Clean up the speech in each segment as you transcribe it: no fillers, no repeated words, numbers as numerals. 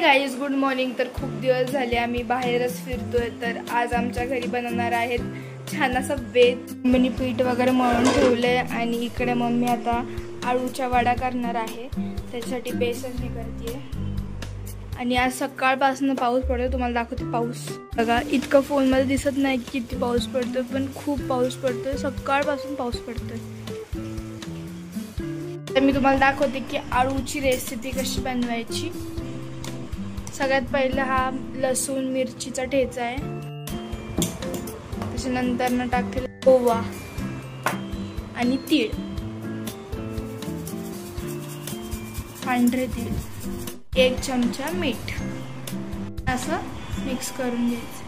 Guys, good morning. तर खूप दिवस झाले आम्ही बाहेरच फिरतोय। तर आज आमच्या घरी बनवणार आहेत छान असं बेत। मम्मीनी पीठ वगैरे मळून ठेवलंय आणि इकडे मम्मी आता आळूच्या वड्या करणार आहे। त्याच्यासाठी बेसन हे करते। आणि आज सकाळपासून पाऊस पडतोय, तुम्हाला दाखवते पाऊस बघा। इतकं फोनमध्ये दिसत नाही की किती पाऊस पडतोय, पण खूप पाऊस पडतोय, सकाळपासून पाऊस पडतोय। तर मी तुम्हाला दाखवते की आळूची रेसिपी कशी बनवायची। सगळ्यात पहिला हा लसूण मिरचीचा ठेचा आहे। त्याच्यानंतर ना टाकले ओवा आणि तीळ, पांढरे तीळ, 1 चमचा मीठ, असं मिक्स करून घ्यायचं।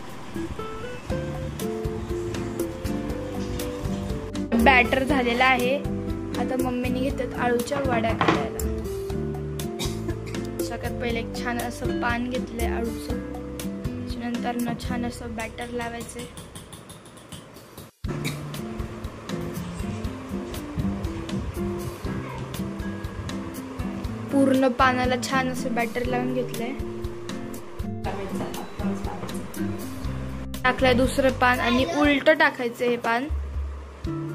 बॅटर झालेला आहे। आता मम्मीने घेतात आळूच्या वड्या करायला। सगळ्यात पहिले एक छान असं पान घेतलंय आळूचं। त्याच्यानंतर ना छान असं बॅटर लावायचंय। पूर्ण पानाला छान असं बॅटर लावून घेतलंय। टाकलंय दुसरं पान आणि उलट टाकायचं हे पान,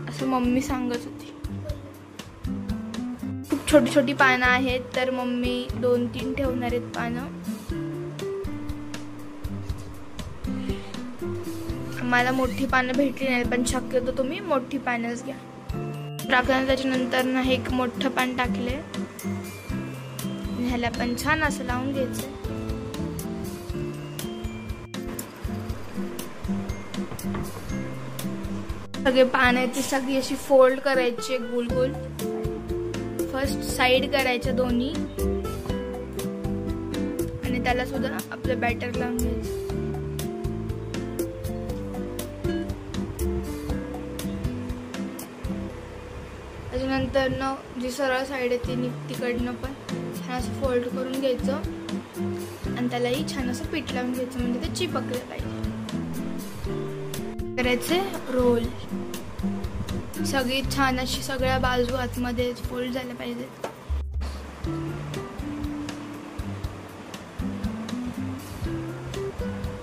असं मम्मी सांगत होती। खूप छोटी छोटी पानं आहेत, तर मम्मी 2-3 ठेवणार आहेत पानं। मला मोठी पानं भेटली नाही, पण शक्यतो तुम्ही मोठी पानच घ्या। टाकल्यानंतर त्याच्यानंतर ना हे एक मोठं पान टाकले। ह्याला पण छान असं लावून घ्यायचं। सगळे पान आहेत ते सगळी अशी फोल्ड करायची गोल गोल। फर्स्ट साइड करायच्या दोन्ही आणि त्याला सुद्धा आपलं बॅटर लावून घ्यायचं। त्याच्यानंतर ना जी सरळ साइड आहे ती तिकडनं पण छान असं फोल्ड करून घ्यायचं आणि त्यालाही छान असं पीठ लावून घ्यायचं, म्हणजे ते चिपकले पाहिजे। करायचे रोल, सगळी छान अशी सगळ्या बाजू आतमध्ये फोल्ड झाल्या पाहिजे।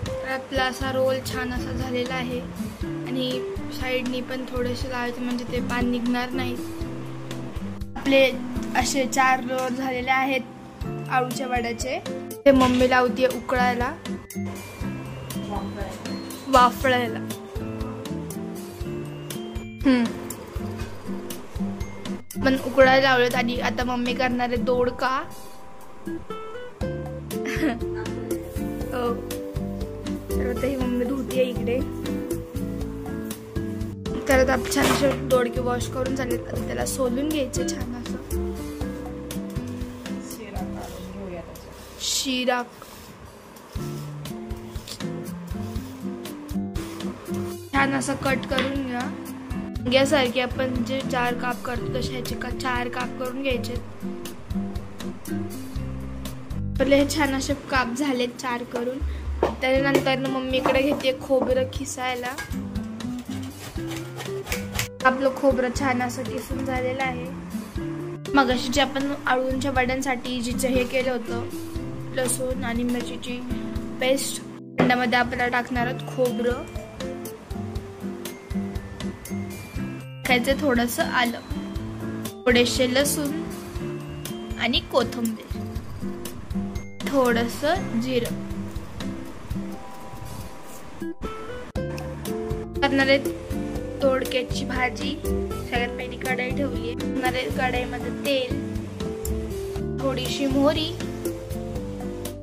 तर आपला असा रोल छान असा झालेला आहे आणि साईडनी पण थोडेसे लावायचे, म्हणजे ते पान निघणार नाही। आपले असे 4 रोल झालेले आहेत आळूच्या वड्याचे। ते मम्मी लावतीये उकळायला, वाफळायला। पण उकळायला लावलेत आणि आता मम्मी करणार आहे दोडका। तर आता ही मम्मी धुतीये इकडे। तर आता छान असे दोडके वॉश करून झाले, त्याला सोलून घ्यायचे छान असं। शिरा छान असं कट करून घ्या। यासारखे आपण जे 4 काप करतो तसे ह्याचे 4 काप करून घ्यायचे। पहिले हे छान असे काप झालेत 4 करून। त्यानंतर मम्मीकडे घेते खोबरं खिसायला। आपलं खोबरं छान असं किसून झालेलं आहे। मगाशी जे आपण आळूच्या वड्यांसाठी जिचं हे केलं होतं, लसूण आणि मिरचीची पेस्ट, त्यामध्ये आपल्याला टाकणार आहोत खोबरं, टाकायचं थोडंसं आलं, थोडेसे लसूण आणि कोथिंबीर, थोडंसं जिरं। करणार आहे दोडक्याची भाजी। सगळ्यात पहिली कढई ठेवली आहे। कढईमध्ये तेल, थोडीशी मोहरी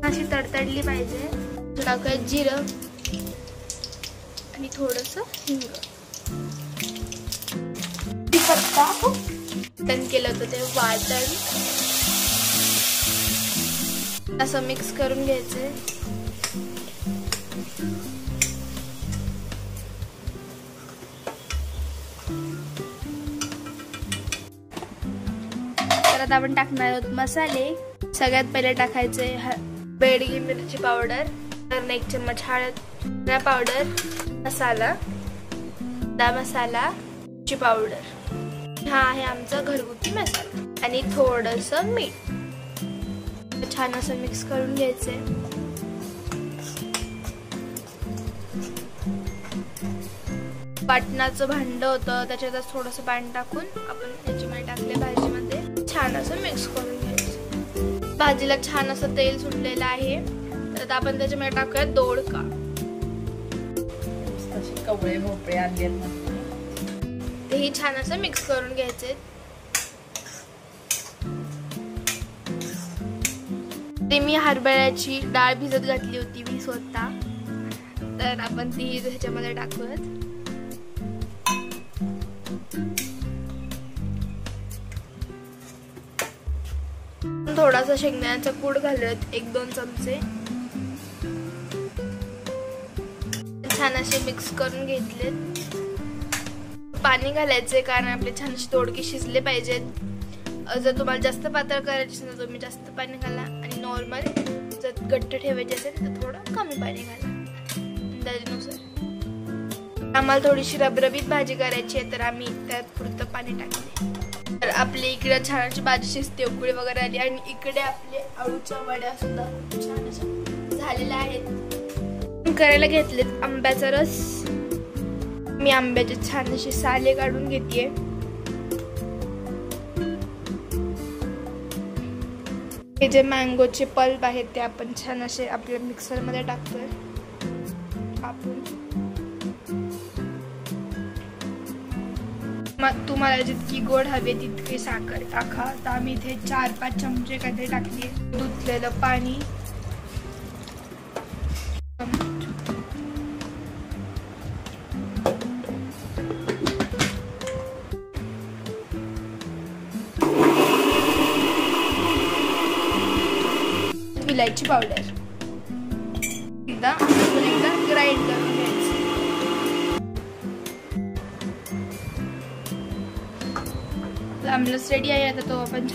अशी तडतडली पाहिजे। टाकायचं जिरं आणि थोडंसं हिंग। वाटण केलं होतं ते वाटण असं मिक्स करून घ्यायचंय। तर आता आपण टाकणार आहोत मसाले। सगळ्यात पहिले टाकायचे बेडगी मिरची पावडर, तर 1 चम्मच हळद पावडर, मसाला, मसाला ची पावडर, हा आहे आमचा घरगुती मसाला, आणि थोडंसं मीठ। छान असं मिक्स करून घ्यायचंय. वाटणाचं भांड होतं, त्याच्यातच थोडंसं पाणी टाकून आपण याच्यामध्ये टाकले भाजीमध्ये. छान असं मिक्स करून घ्यायचं. भाजीला छान असं तेल सुटलेलं आहे. तर आपण त्याच्यामध्ये टाकूया दोडका. कवळे भोपळे आणले, तेही छान असं मिक्स करून घ्यायचे. ते मी हरभऱ्याची डाळ भिजत घातली होती मी स्वतः, तर आपण ती ह्याच्यामध्ये टाकूयात. थोडासा शेंगदाण्याचा कूट घालत 1-2 चमचे. छान असे मिक्स करून घेतलेत. पाणी घालायचे कारण आपले छान असे दोडके शिजले पाहिजेत. जर तुम्हाला जास्त पातळ करायचे असेल तर तुम्ही जास्त पाणी घाला, आणि नॉर्मल जर घट्ट ठेवायचे असेल तर थोडं कमी पाणी घाला अंदाजानुसार. आम्हाला थोडीशी रबरबीत भाजी करायची आहे, तर आम्ही त्यात पुरतं पाणी टाकले. तर आपली इकडे छान अशी भाजी शिजते, उकळी वगैरे आली, आणि इकडे आपले आळूच्या वड्या सुद्धा छान अशा झालेल्या आहेत. करायला घेतलेत आंब्याचा रस. मी आंब्याचे छान असे साले काढून घेतेय. हे जे मँगोचे पल्प आहेत ते आपण छान असे आपल्या मिक्सर मध्ये टाकतोय. तुम्हाला जितकी गोड हवी तितकी साखर टाका. तर आम्ही इथे 4-5 चमचे काहीतरी टाकली. धुतलेलं पाणी, इलायची पावडर, एकदा ग्राइंड करून घ्यायचं. आमरस रेडी आहे. आता तो आपण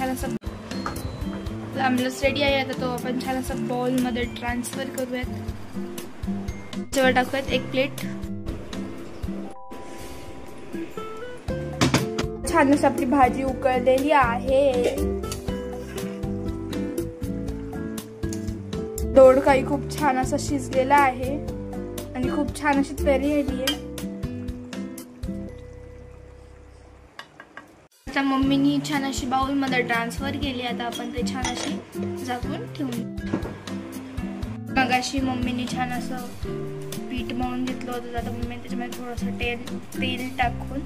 छान असा बाउल मध्ये ट्रान्सफर करूयात. त्याच्यावर टाकूयात 1 प्लेट. छान असं आपली भाजी उकळलेली आहे. दोडकाही खूप छान असा शिजलेला आहे आणि खूप छान अशी तरी आली आहे. आता मम्मीनी छान अशी बाउल मध्ये ट्रान्सफर केली. आता आपण ते छान अशी झाकून ठेवून. मगाशी मम्मीनी छान असं पीठ मळून घेतलं होतं. आता मम्मीने त्याच्यामध्ये थोडंसं तेल टाकून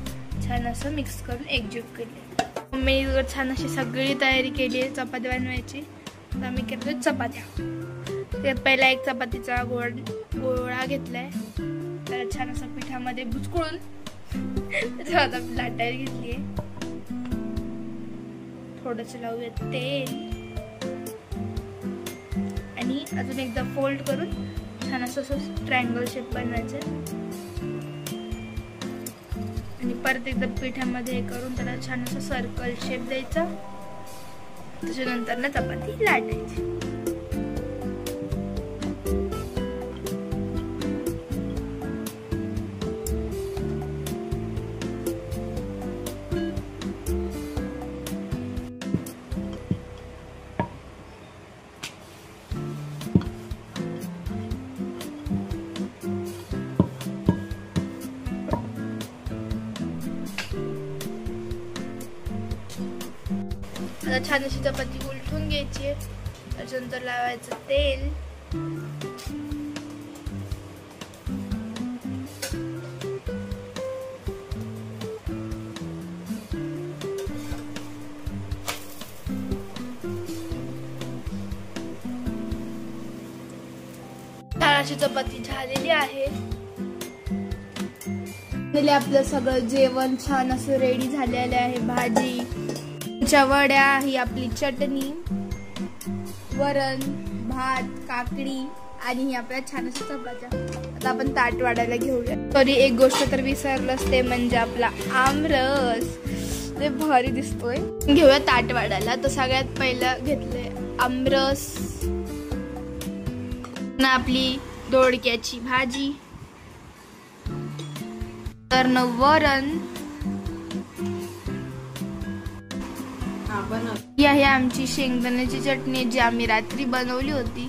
छान असं मिक्स करून एकजीव केले. मम्मीने छान अशी सगळी तयारी केली आहे चपात्या बनवायची. तर आम्ही करतोय चपात्या. त्यात पहिला एक चपातीचा गोळा घेतलाय, त्याला छान असं पिठामध्ये बुचकळून त्याच्यावर आता लाटायला घेतलीये. थोडंसं लावूयात तेल आणि अजून एकदा फोल्ड करून छान असं ट्रायंगल शेप बनवायचं, आणि परत एकदा पिठामध्ये हे करून त्याला छान असं सर्कल शेप द्यायचा. त्याच्यानंतर ना चपाती लाटायची. आता छान अशी चपाती उलटून घ्यायची. त्याच्यानंतर लावायचं तेल. छान अशी चपाती झालेली आहे. आपलं सगळं जेवण छान असं रेडी झालेलं आहे. भाजी, वड्या, ही आपली चटणी, वरण, भात, काकडी, आणि ही आपल्या छान अशा चपात्या. आता आपण ताट वाढायला घेऊया. तरी एक गोष्ट तर विसरलंच, ते म्हणजे आपला आमरस. ते भारी दिसतोय. घेऊया ताट वाढायला. तर सगळ्यात पहिलं घेतलंय आमरस, आपली दोडक्याची भाजी, तर वरण, ही आहे आमची शेंगदाण्याची चटणी जी आम्ही रात्री बनवली होती.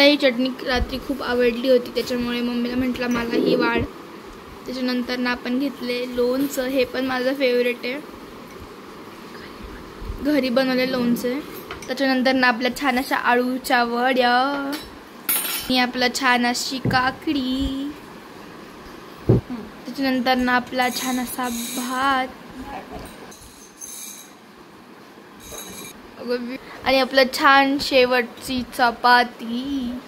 ही चटणी रात्री खूप आवडली होती, त्याच्यामुळे मम्मीला म्हटलं मला ही वाढ. त्याच्यानंतर ना आपण घेतले लोणचं. हे पण माझं फेवरेट आहे, घरी बनवले लोणचे. त्याच्यानंतर ना आपल्या छान अशा आळूच्या वड्या आणि आपला छान अशी काकडी. त्याच्यानंतर ना आपला छान असा भात आणि आपलं छान शेवटची चपाती.